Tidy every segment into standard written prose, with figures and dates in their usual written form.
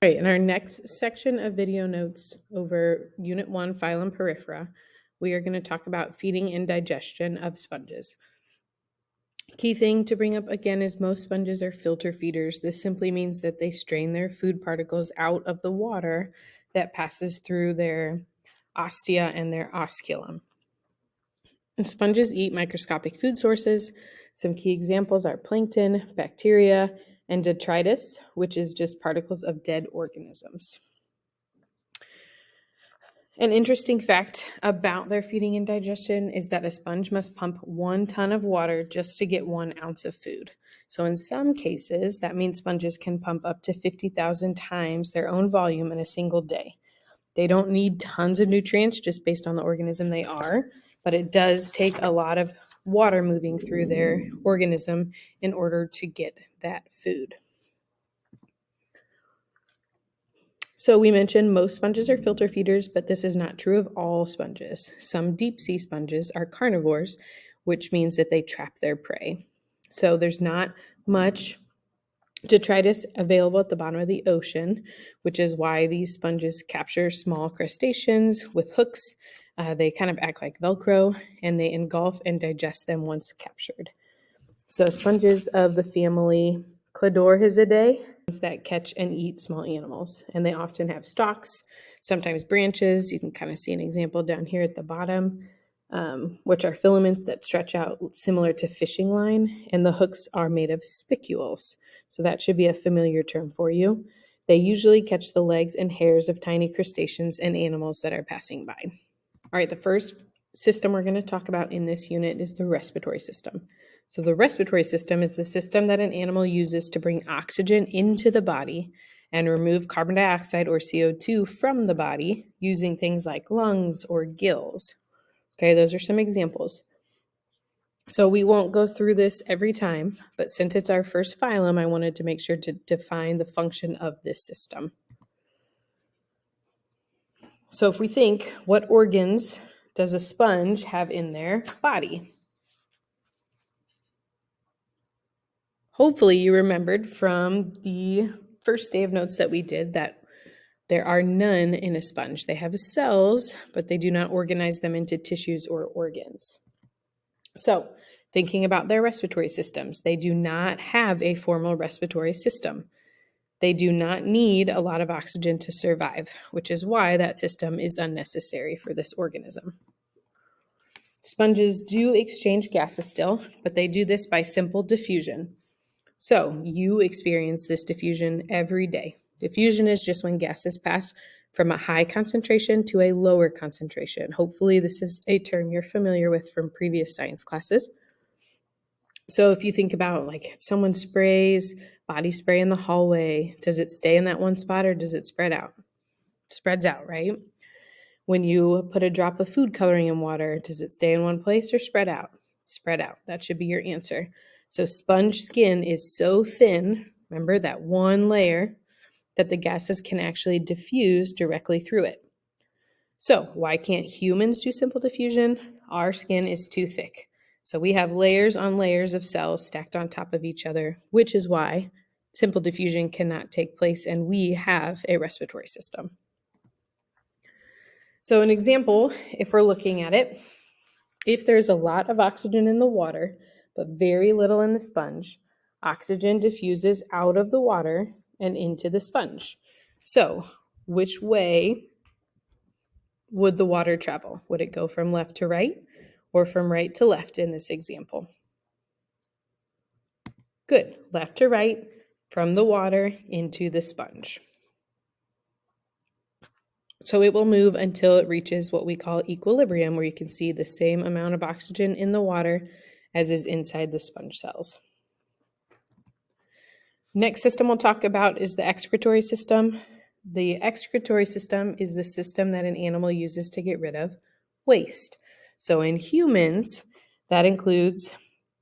All right, in our next section of video notes over Unit 1, Phylum Porifera, we are going to talk about feeding and digestion of sponges. Key thing to bring up again is most sponges are filter feeders. This simply means that they strain their food particles out of the water that passes through their ostia and their osculum. And sponges eat microscopic food sources. Some key examples are plankton, bacteria, and detritus, which is just particles of dead organisms. An interesting fact about their feeding and digestion is that a sponge must pump 1 ton of water just to get 1 ounce of food. So in some cases, that means sponges can pump up to 50,000 times their own volume in a single day. They don't need tons of nutrients just based on the organism they are, but it does take a lot of water moving through their organism in order to get that food. So we mentioned most sponges are filter feeders, but this is not true of all sponges. Some deep sea sponges are carnivores, which means that they trap their prey. So there's not much detritus available at the bottom of the ocean, which is why these sponges capture small crustaceans with hooks. They kind of act like Velcro, and they engulf and digest them once captured. So sponges of the family Cladorhizidae that catch and eat small animals, and they often have stalks, sometimes branches. You can kind of see an example down here at the bottom, which are filaments that stretch out similar to fishing line, and the hooks are made of spicules. So that should be a familiar term for you. They usually catch the legs and hairs of tiny crustaceans and animals that are passing by. All right, the first system we're going to talk about in this unit is the respiratory system. So the respiratory system is the system that an animal uses to bring oxygen into the body and remove carbon dioxide or CO2 from the body using things like lungs or gills. Okay, those are some examples. So we won't go through this every time, but since it's our first phylum, I wanted to make sure to define the function of this system. So if we think, what organs does a sponge have in their body? Hopefully you remembered from the first day of notes that we did that there are none in a sponge. They have cells, but they do not organize them into tissues or organs. So thinking about their respiratory systems, they do not have a formal respiratory system. They do not need a lot of oxygen to survive, which is why that system is unnecessary for this organism. Sponges do exchange gases still, but they do this by simple diffusion. So you experience this diffusion every day. Diffusion is just when gases pass from a high concentration to a lower concentration. Hopefully this is a term you're familiar with from previous science classes. So if you think about like if someone sprays body spray in the hallway, does it stay in that one spot or does it spread out? It spreads out, right? When you put a drop of food coloring in water, does it stay in one place or spread out? Spread out. That should be your answer. So sponge skin is so thin, remember that one layer, that the gases can actually diffuse directly through it. So why can't humans do simple diffusion? Our skin is too thick. So we have layers on layers of cells stacked on top of each other, which is why simple diffusion cannot take place, and we have a respiratory system. So an example, if we're looking at it, if there's a lot of oxygen in the water, but very little in the sponge, oxygen diffuses out of the water and into the sponge. So which way would the water travel? Would it go from left to right or from right to left in this example? Good, left to right, from the water into the sponge. So it will move until it reaches what we call equilibrium, where you can see the same amount of oxygen in the water as is inside the sponge cells. Next system we'll talk about is the excretory system. The excretory system is the system that an animal uses to get rid of waste. So in humans, that includes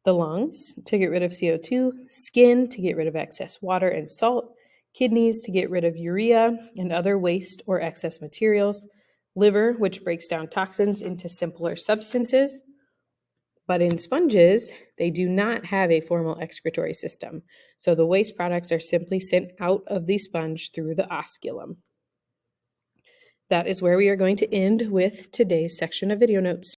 the lungs to get rid of CO2, skin to get rid of excess water and salt, kidneys to get rid of urea and other waste or excess materials, liver, which breaks down toxins into simpler substances, But in sponges, they do not have a formal excretory system. So the waste products are simply sent out of the sponge through the osculum. That is where we are going to end with today's section of video notes.